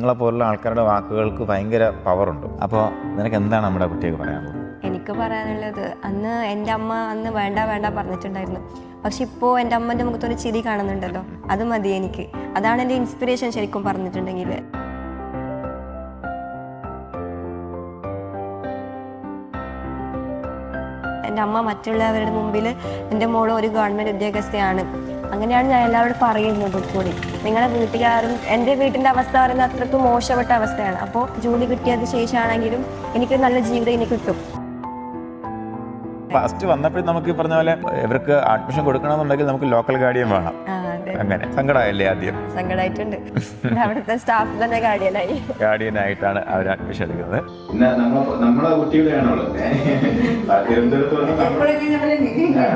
നിങ്ങളെപ്പോലുള്ള ആൾക്കാരുടെ വാക്കുകൾക്ക് ഭയങ്കര പവറുണ്ട്. അപ്പോൾ നിനക്ക് എന്താണ് നമ്മുടെ കുട്ടിക്ക് പറയാനുള്ളത്? എനിക്ക് പറയാനുള്ളത്, എൻ്റെ അമ്മ വേണ്ട വേണ്ട പറഞ്ഞിട്ടുണ്ടായിരുന്നു. പക്ഷെ ഇപ്പോൾ എൻ്റെ അമ്മൻ്റെ മുഖത്തൊരു ചിരി കാണുന്നുണ്ടല്ലോ, അത് മതി എനിക്ക്. അതാണ് എൻ്റെ ഇൻസ്പിറേഷൻ ശരിക്കും പറഞ്ഞിട്ടുണ്ടെങ്കിൽ. എൻ്റെ അമ്മ മറ്റുള്ളവരുടെ മുമ്പിൽ എൻ്റെ മോള് ഒരു ഗവൺമെൻറ് ഉദ്യോഗസ്ഥയാണ്, അങ്ങനെയാണ് ഞാൻ എല്ലാവരോടും പറയുന്നത്. കൂടി നിങ്ങളുടെ വീട്ടുകാരും എൻ്റെ വീട്ടിൻ്റെ അവസ്ഥ പറയുന്നത് അത്രയ്ക്ക് മോശപ്പെട്ട അവസ്ഥയാണ്. അപ്പോൾ ജോലി കിട്ടിയത് ശേഷമാണെങ്കിലും എനിക്ക് നല്ല ജീവിതം എനിക്ക് കിട്ടും. ഫസ്റ്റ് വന്നപ്പോഴും നമുക്ക് ഈ പറഞ്ഞ പോലെ ഇവർക്ക് അഡ്മിഷൻ കൊടുക്കണമെന്നുണ്ടെങ്കിൽ നമുക്ക് ലോക്കൽ ഗാർഡിയൻ വേണം. അങ്ങനെ സങ്കടമായില്ലേ? ആദ്യം സങ്കടമായിട്ടുണ്ട്. അവിടുത്തെ സ്റ്റാഫ് തന്നെ ഗാർഡിയനായിട്ടാണ് അവർ അഡ്മിഷൻ എടുക്കുന്നത്. നമ്മളെ കുട്ടിയുടെയാണുള്ളത്,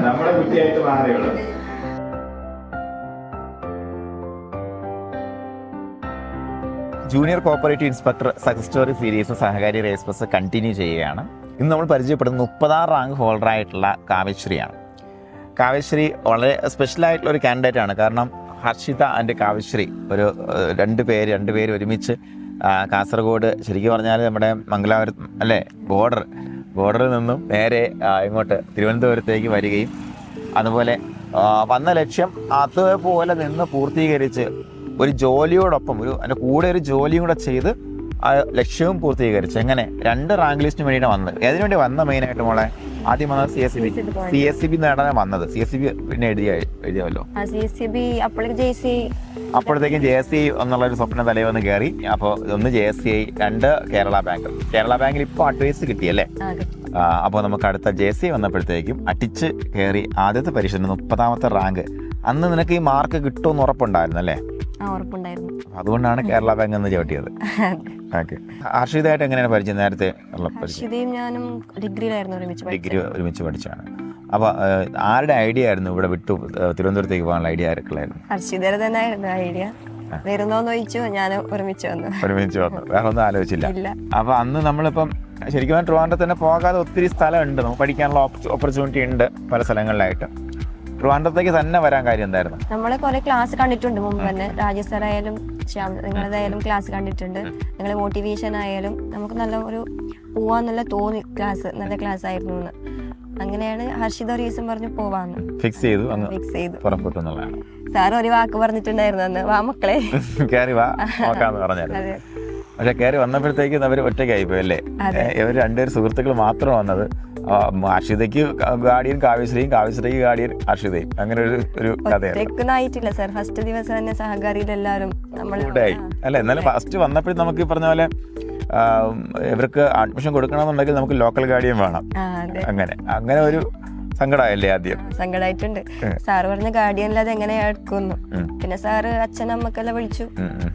നമ്മുടെ കുട്ടിയായിട്ട് മാറിയുള്ളത്. Junior cooperative inspector success story series സഹകാരി റേസ് ബസ് കണ്ടിന്യൂ ചെയ്യുകയാണ്. ഇന്ന് നമ്മൾ പരിചയപ്പെടുന്ന 30ാം റാങ്ക് ഹോൾഡറായിട്ടുള്ള കാവ്യശ്രീയാണ്. കാവ്യശ്രീ വളരെ സ്പെഷ്യലായിട്ടുള്ള ഒരു കാൻഡിഡേറ്റ് ആണ്. കാരണം ഹർഷിത ആൻഡ് കാവ്യശ്രീ രണ്ടുപേര് ഒരുമിച്ച് കാസർഗോഡ്, ശരിക്കും പറഞ്ഞാൽ നമ്മുടെ മംഗലാപുരം അല്ലേ, ബോർഡറിൽ നിന്നും നേരെ ഇങ്ങോട്ട് തിരുവനന്തപുരത്തേക്ക് വരികയും അതുപോലെ വന്ന ലക്ഷ്യം അതുപോലെ നിന്ന് പൂർത്തീകരിച്ച് ഒരു ജോലിയോടൊപ്പം അതിൻ്റെ കൂടെ ഒരു ജോലിയും കൂടെ ചെയ്ത് ആ ലക്ഷ്യവും പൂർത്തീകരിച്ചു. എങ്ങനെ 2 റാങ്ക് ലിസ്റ്റിന് വേണ്ടിയാണ് വന്നത്. ഏതിനു വേണ്ടി വന്ന മെയിനായിട്ട് മോളെ? ആദ്യം വന്നത് CSCB നേടാൻ വന്നത്. CSCB പിന്നെ എഴുതിയല്ലോ. അപ്പോഴത്തേക്കും JSC എന്നുള്ളൊരു സ്വപ്നം തലയിൽ വന്ന് കയറി. അപ്പോൾ ഒന്ന് JSCI, 2 കേരള ബാങ്കിൽ ഇപ്പോൾ അഡ്വൈസ് കിട്ടിയല്ലേ. അപ്പോൾ നമുക്ക് അടുത്ത JSCI വന്നപ്പോഴത്തേക്കും അടിച്ച് കയറി ആദ്യത്തെ പരീക്ഷ 30ാമത്തെ റാങ്ക്. അന്ന് നിനക്ക് ഈ മാർക്ക് കിട്ടുമെന്ന് ഉറപ്പുണ്ടായിരുന്നു അല്ലേ? അതുകൊണ്ടാണ് കേരള ബാങ്ക് എന്ന് ചവിട്ടിയത്. ഓക്കെ. ഹർഷിതയായിട്ട് എങ്ങനെയാണ് പരിചയം? നേരത്തെ ഡിഗ്രി ഒരുമിച്ച് പഠിച്ചാണ്. അപ്പൊ ആരുടെ ഐഡിയ ആയിരുന്നു ഇവിടെ വിട്ടു തിരുവനന്തപുരത്തേക്ക് പോകാനുള്ള ഐഡിയ ആർക്കുള്ളായിരുന്നു? ഹർഷിതയുടെ തന്നെ ആയിരുന്നു ഐഡിയ. വരുന്നോന്ന് ചോദിച്ചു, ഞാൻ ഒരുമിച്ച് വന്നു. വേറെ ഒന്നും ആലോചിച്ചില്ല. അപ്പൊ അന്ന് നമ്മളിപ്പം ശരിക്കും ട്രിവാൻഡ്രത്ത് തന്നെ പോകാതെ ഒത്തിരി സ്ഥലമുണ്ട്, നമുക്ക് പഠിക്കാനുള്ള ഓപ്പർച്യൂണിറ്റി ഉണ്ട് പല സ്ഥലങ്ങളിലായിട്ട്. ട്രിവാൻഡ്രത്തേക്ക് തന്നെ വരാൻ കാര്യം എന്തായിരുന്നു? നമ്മള് കുറെ ക്ലാസ് കണ്ടിട്ടുണ്ട് മുമ്പ് തന്നെ. രാജേഷ് സാർ ആയാലും നിങ്ങളതായാലും ക്ലാസ് കണ്ടിട്ടുണ്ട്. നിങ്ങളെ മോട്ടിവേഷൻ ആയാലും നമുക്ക് നല്ല ഒരു പോവാന്നുള്ള തോന്നി. നല്ല ക്ലാസ് ആയിരുന്നു എന്ന്. അങ്ങനെയാണ് ഹർഷിത ഒരു ദിവസം പറഞ്ഞു പോവാന്ന് ഫിക്സ് ചെയ്തു പുറപ്പെട്ടു എന്നുള്ളതാണ്. സാർ ഒരു വാക്ക് പറഞ്ഞിട്ടുണ്ടായിരുന്നു അന്ന്, വാ മക്കളെ കയറി വാ നോക്കാന്ന് പറഞ്ഞായിരുന്നു. പക്ഷെ കയറി വന്നപ്പോഴത്തേക്കും അവർ ഒറ്റയ്ക്കായിപ്പോയി അല്ലേ? ഇവർ 2 സുഹൃത്തുക്കൾ മാത്രം വന്നത്. ഹർഷിതയ്ക്ക് ഗാർഡിയൻ കാവ്യശ്രീയും, കാവ്യശ്രീക്ക് ഗാർഡിയൻ ഹർഷിതയും. അങ്ങനെ ഒരു കഥയായിട്ടില്ല സാർ. ഫസ്റ്റ് ദിവസം തന്നെ സഹകാരിയിലെല്ലാവരും അല്ല. എന്നാലും ഫസ്റ്റ് വന്നപ്പോഴും നമുക്ക് ഈ പറഞ്ഞ പോലെ ഇവർക്ക് അഡ്മിഷൻ കൊടുക്കണമെന്നുണ്ടെങ്കിൽ നമുക്ക് ലോക്കൽ ഗാർഡിയൻ വേണം. അങ്ങനെ ഒരു സങ്കടമായില്ലേ? ആദ്യം സങ്കടമായിട്ടുണ്ട്. സാറ് പറഞ്ഞ ഗാർഡിയനിലത് എങ്ങനെയാ എടുക്കുന്നു. പിന്നെ സാറ് അച്ഛനമ്മക്കെല്ലാം വിളിച്ചു.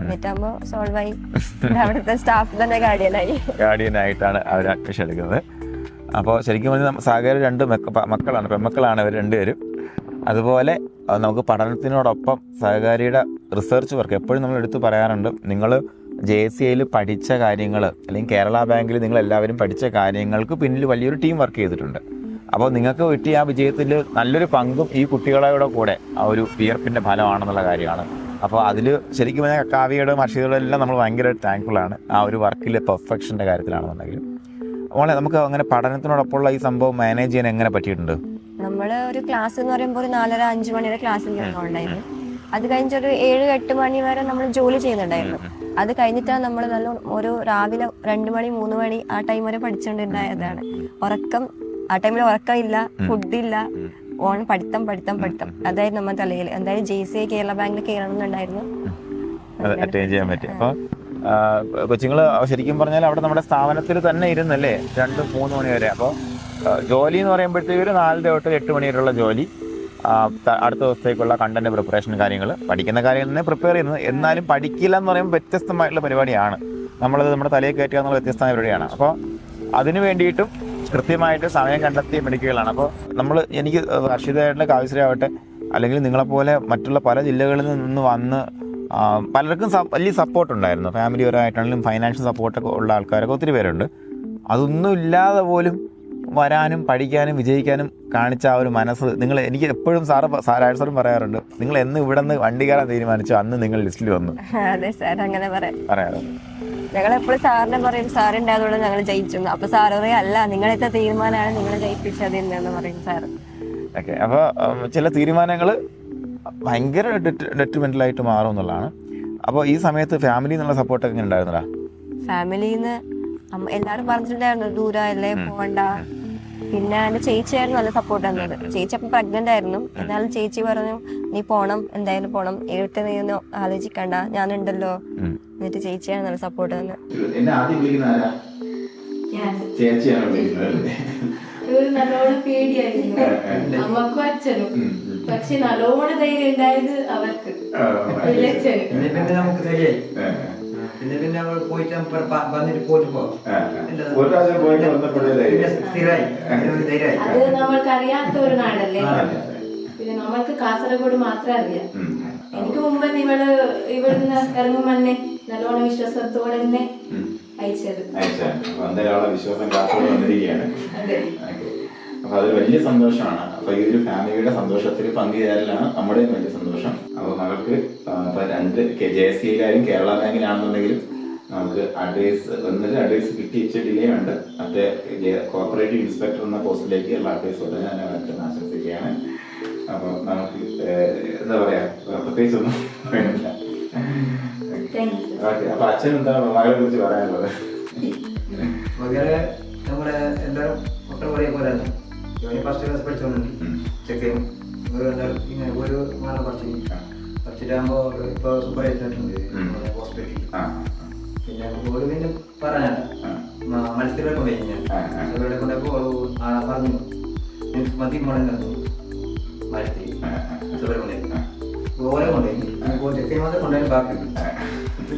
എന്നിട്ടാകുമ്പോ സോൾവ് ആയി. അവിടുത്തെ സ്റ്റാഫ് തന്നെ ഗാർഡിയനായിട്ടാണ് അവർ അഡ്മിഷൻ എടുക്കുന്നത്. അപ്പോൾ ശരിക്കും പറഞ്ഞാൽ സഹകാരി 2 മക്കളാണ്, പെൺമക്കളാണ് ഇവർ 2 പേരും. അതുപോലെ നമുക്ക് പഠനത്തിനോടൊപ്പം സഹകാരിയുടെ റിസർച്ച് വർക്ക് എപ്പോഴും നമ്മൾ എടുത്ത് പറയാറുണ്ട്. നിങ്ങൾ JSCIയിൽ പഠിച്ച കാര്യങ്ങൾ അല്ലെങ്കിൽ കേരള ബാങ്കിൽ നിങ്ങളെല്ലാവരും പഠിച്ച കാര്യങ്ങൾക്ക് പിന്നിൽ വലിയൊരു ടീം വർക്ക് ചെയ്തിട്ടുണ്ട്. അപ്പോൾ നിങ്ങൾക്ക് കിട്ടിയ ആ വിജയത്തിൽ നല്ലൊരു പങ്കും ഈ കുട്ടികളുടെ കൂടെ ആ ഒരു വിയർപ്പിൻ്റെ ഫലമാണെന്നുള്ള കാര്യമാണ്. അപ്പോൾ അതിൽ ശരിക്കും പറഞ്ഞാൽ കാവ്യയുടെ ഹർഷിതയുടെ എല്ലാം നമ്മൾ ഭയങ്കര താങ്ക്ഫുള്ളാണ് ആ ഒരു വർക്കിലെ പെർഫെക്ഷൻ്റെ കാര്യത്തിലാണെന്നുണ്ടെങ്കിലും. മോളെ, നമുക്ക് അങ്ങനെ പഠനത്തിനോടൊപ്പമുള്ള ഈ സംഭവം മാനേജ് ചെയ്യാൻ എങ്ങനെ പറ്റിയിട്ടുണ്ട്? നമ്മള് ഒരു ക്ലാസ് എന്ന് പറയുമ്പോൾ ഒരു 4:30-5 മണി വരെ ക്ലാസ് ഉണ്ടായിരുന്നു. അത് കഴിഞ്ഞൊരു 7-8 മണി വരെ നമ്മൾ ജോലി ചെയ്യുന്നുണ്ടായിരുന്നു. അത് കഴിഞ്ഞിട്ടാണ് നമ്മൾ നല്ല ഒരു രാവിലെ 2 മണി 3 മണി ആ ടൈം വരെ പഠിച്ചുകൊണ്ടിരുന്നതാണ്. ആ ടൈമിൽ ഉറക്കമില്ല, ഫുഡില്ല, പഠിത്തം. അതായത് നമ്മുടെ തലയിൽ എന്തായാലും JSCI കേരള ബാങ്കിൽ കയറണമെന്നുണ്ടായിരുന്നു. അറ്റൻഡ് ചെയ്യാൻ പറ്റി. അപ്പോൾ കൊച്ചുങ്ങൾ ശരിക്കും പറഞ്ഞാൽ അവിടെ നമ്മുടെ സ്ഥാപനത്തിൽ തന്നെ ഇരുന്നല്ലേ 2-3 മണി വരെ. അപ്പോൾ ജോലി എന്ന് പറയുമ്പോഴത്തേക്ക് ഒരു 4 തൊട്ട് 8 മണി വരെയുള്ള ജോലി, അടുത്ത ദിവസത്തേക്കുള്ള കണ്ടന്റ് പ്രിപ്പറേഷൻ കാര്യങ്ങൾ, പഠിക്കുന്ന കാര്യങ്ങൾ തന്നെ പ്രിപ്പയർ ചെയ്യുന്നത്. എന്നാലും പഠിക്കില്ല എന്ന് പറയുമ്പോൾ വ്യത്യസ്തമായിട്ടുള്ള പരിപാടിയാണ്. നമ്മളത് നമ്മുടെ തലയിൽ കയറ്റുക എന്നുള്ള വ്യത്യസ്തമായ പരിപാടിയാണ്. അപ്പോൾ അതിന് വേണ്ടിയിട്ടും കൃത്യമായിട്ട് സമയം കണ്ടെത്തിയ മെഡിക്കലുകളാണ്. അപ്പോൾ എനിക്ക് ഹർഷിതയായിട്ടുള്ള കാവ്യശ്രീ ആവട്ടെ, അല്ലെങ്കിൽ നിങ്ങളെപ്പോലെ മറ്റുള്ള പല ജില്ലകളിൽ നിന്ന് വന്ന് പലർക്കും വലിയ സപ്പോർട്ട് ഉണ്ടായിരുന്നു. ഫാമിലി പരമായിട്ടാണെങ്കിലും ഫൈനാൻഷ്യൽ സപ്പോർട്ടൊക്കെ ഉള്ള ആൾക്കാരൊക്കെ ഒത്തിരി പേരുണ്ട്. അതൊന്നും ഇല്ലാതെ പോലും വരാനും പഠിക്കാനും വിജയിക്കാനും കാണിച്ച ആ ഒരു മനസ്സ് നിങ്ങൾ എനിക്ക് എപ്പോഴും രാജ് സാറും പറയാറുണ്ട്, നിങ്ങൾ എന്ന് ഇവിടെ നിന്ന് വണ്ടി കയറാൻ തീരുമാനിച്ചോ അന്ന് നിങ്ങൾ ലിസ്റ്റിൽ വന്നു. അതെ സാർ, അങ്ങനെ പറയാറുണ്ട്. ഞങ്ങൾ എപ്പോഴും സാറിനെ പറയും, സാറുണ്ടായതുകൊണ്ട് ഞങ്ങൾ ജയിച്ചു. അപ്പൊ സാറ് പറയും, അല്ല നിങ്ങളെത്ര തീരുമാനമാണ് നിങ്ങൾ ജയിപ്പിച്ചത് എന്ന് പറയും സാറ്. ഓക്കെ, അപ്പോൾ ചില തീരുമാനങ്ങൾ ഭയങ്കര ഡെട്രിമെന്റലായിട്ട് മാറും എന്നുള്ളതാണ്. അപ്പോൾ ഈ സമയത്ത് ഫാമിലി എന്നുള്ള സപ്പോർട്ടൊക്കെ എങ്ങനെ ഉണ്ടായിരുന്നടാ? ഫാമിലിന്ന് എല്ലാവരും പറഞ്ഞിട്ടുണ്ടായിരുന്നു ദൂരമല്ലേ പോകണ്ട. പിന്നെ എൻ്റെ ചേച്ചിയായിരുന്നു നല്ല സപ്പോർട്ട് തന്നത്. ചേച്ചി അപ്പം പ്രഗ്നന്റ് ആയിരുന്നു. എന്നാലും ചേച്ചി പറഞ്ഞു, നീ പോണം, എന്തായാലും പോണം, എഴുത്ത് നീ ഒന്നും ആലോചിക്കണ്ട, ഞാനുണ്ടല്ലോ. എന്നിട്ട് ചേച്ചിയാണ് നല്ല സപ്പോർട്ട് തന്നത്. നല്ലോണം പേടിയായിരുന്നു അമ്മക്കും അച്ഛനും. പക്ഷെ നല്ലോണം ധൈര്യം ഉണ്ടായത് അവർക്ക്. നമുക്ക് ധൈര്യമായി. പിന്നെ അവൾ പോയിട്ട് വന്നിട്ട് പോയിപ്പോ അത് നമ്മൾക്ക് അറിയാത്ത ഒരു നാടല്ലേ. പിന്നെ നമ്മൾക്ക് കാസർഗോഡ് മാത്രമേ അറിയാം. എനിക്ക് മുമ്പ് ഇവിടുന്ന് ഇറങ്ങും തന്നെ നല്ലോണം വിശ്വാസത്തോടെ തന്നെ അയച്ചത്. വിശ്വാസം കാത്തോടെ വന്നിരിക്കുകയാണ്. അപ്പൊ അതൊരു വലിയ സന്തോഷമാണ്. അപ്പൊ ഈ ഒരു ഫാമിലിയുടെ സന്തോഷത്തിൽ പങ്കുചേരലാണ് നമ്മുടെയും വലിയ സന്തോഷം. അപ്പൊ മകൾക്ക് ഇപ്പൊ 2 JSC-യിലായാലും കേരള ബാങ്കിലാണെന്നുണ്ടെങ്കിലും നമുക്ക് അഡ്വൈസ് കിട്ടി. ഇച്ചിരി ഡിലേ ഉണ്ട്. മറ്റേ കോർപ്പറേറ്റീവ് ഇൻസ്പെക്ടർ എന്ന പോസ്റ്റിലേക്ക് ഉള്ള അഡ്വൈസ് ഉടനെ തന്നെ വരട്ടെന്ന് ആശംസിക്കുകയാണ്. അപ്പൊ നമുക്ക് എന്താ പറയാ, പ്രത്യേകിച്ച് ഒന്നും വേണ്ടില്ല. ഓക്കെ, അപ്പൊ അച്ഛൻ എന്താണ് മകളെ കുറിച്ച് പറയാനുള്ളത്? മകളെ നമ്മളെ എല്ലാവരും മക്കൾ ഒരേ പോലെ ഫസ്റ്റ് ക്ലാസ് പഠിച്ചോണ്ട് ചെക്കയും ഇങ്ങനെ ഒരു നാളെ പഠിച്ചിട്ടാകുമ്പോ ഇപ്പൊ സൂപ്പറായിട്ടുണ്ട് ഹോസ്പിറ്റലിൽ. പിന്നെ ഓട് പിന്നെ പറയാനല്ല മത്സരം കൊണ്ടുപോയി ഞാൻ അവരുടെ കൊണ്ടപ്പോ ആളെ പറഞ്ഞു എനിക്ക് മതി മോളെ മത്സരി സുബരെ കൊണ്ടുപോയി ഓരെ കൊണ്ടുപോയി ചെക്കൈ മാത്രം കൊണ്ടുപോയി ബാക്കി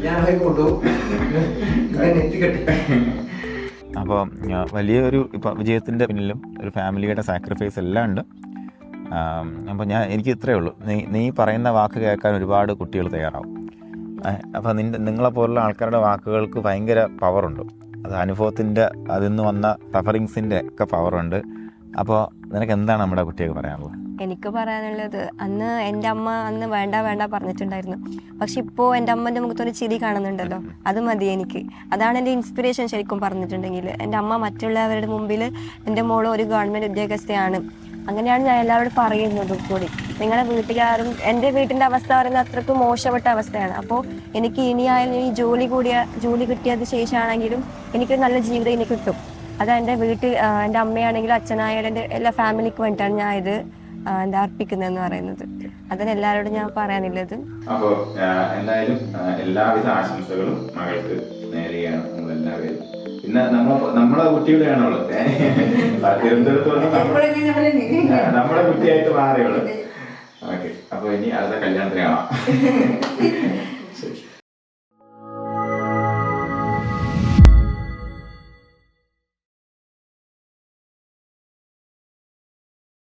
ഞാൻ അവരെ കൊണ്ടുപോകും എത്തിക്കെട്ടി. അപ്പോൾ വലിയൊരു ഇപ്പോൾ വിജയത്തിൻ്റെ പിന്നിലും ഒരു ഫാമിലിയുടെ സാക്രിഫൈസ് എല്ലാം ഉണ്ട്. അപ്പോൾ എനിക്ക് ഇത്രയേ ഉള്ളൂ, നീ പറയുന്ന വാക്ക് കേൾക്കാൻ ഒരുപാട് കുട്ടികൾ തയ്യാറാവും. അപ്പോൾ നിങ്ങളെപ്പോലുള്ള ആൾക്കാരുടെ വാക്കുകൾക്ക് ഭയങ്കര പവറുണ്ട്. അത് അനുഭവത്തിൻ്റെ അതിൽ നിന്ന് വന്ന സഫറിങ്സിൻ്റെ ഒക്കെ പവറുണ്ട്. അപ്പോൾ നിനക്ക് എന്താണ് നമ്മുടെ കുട്ടികൾക്ക് പറയാനുള്ളത്? എനിക്ക് പറയാനുള്ളത്, അന്ന് എൻ്റെ അമ്മ വേണ്ട പറഞ്ഞിട്ടുണ്ടായിരുന്നു. പക്ഷെ ഇപ്പോൾ എൻ്റെ അമ്മൻ്റെ മുഖത്തൊരു ചിരി കാണുന്നുണ്ടല്ലോ, അത് മതി എനിക്ക്. അതാണ് എൻ്റെ ഇൻസ്പിറേഷൻ. ശരിക്കും പറഞ്ഞിട്ടുണ്ടെങ്കിൽ എൻ്റെ അമ്മ മറ്റുള്ളവരുടെ മുമ്പിൽ എൻ്റെ മോള് ഒരു ഗവൺമെൻറ് ഉദ്യോഗസ്ഥയാണ്, അങ്ങനെയാണ് ഞാൻ എല്ലാവരോടും പറയുന്നതും കൂടി. നിങ്ങളുടെ വീട്ടുകാരും എൻ്റെ വീട്ടിൻ്റെ അവസ്ഥ പറയുന്നത് അത്രയ്ക്ക് മോശപ്പെട്ട അവസ്ഥയാണ്. അപ്പോൾ എനിക്ക് ഇനിയായാലും ഈ ജോലി കിട്ടിയത് ശേഷമാണെങ്കിലും എനിക്ക് നല്ല ജീവിതം എനിക്ക് കിട്ടും. അത് എൻ്റെ എൻ്റെ അമ്മയാണെങ്കിലും അച്ഛനായാലും എൻ്റെ എല്ലാ ഫാമിലിക്ക് വേണ്ടിയിട്ടാണ് ഞാൻ ഇത് അർപ്പിക്കുന്നതെന്ന് പറയുന്നത്. അതിന് എല്ലാവരോടും ഞാൻ പറയാനുള്ളത്. അപ്പോൾ എന്തായാലും എല്ലാവിധ ആശംസകളും മകൾക്ക് നേരുകയാണ് നമ്മളെല്ലാവരും. പിന്നെ നമ്മളെ കുട്ടിയുടെയാണുള്ളൂ, തിരുവനന്തപുരത്ത് നമ്മുടെ കുട്ടിയായിട്ട് മാറിയുള്ളൂ. ഓക്കെ, അപ്പൊ ഇനി അടുത്ത കല്യാണത്തിന് കാണാം.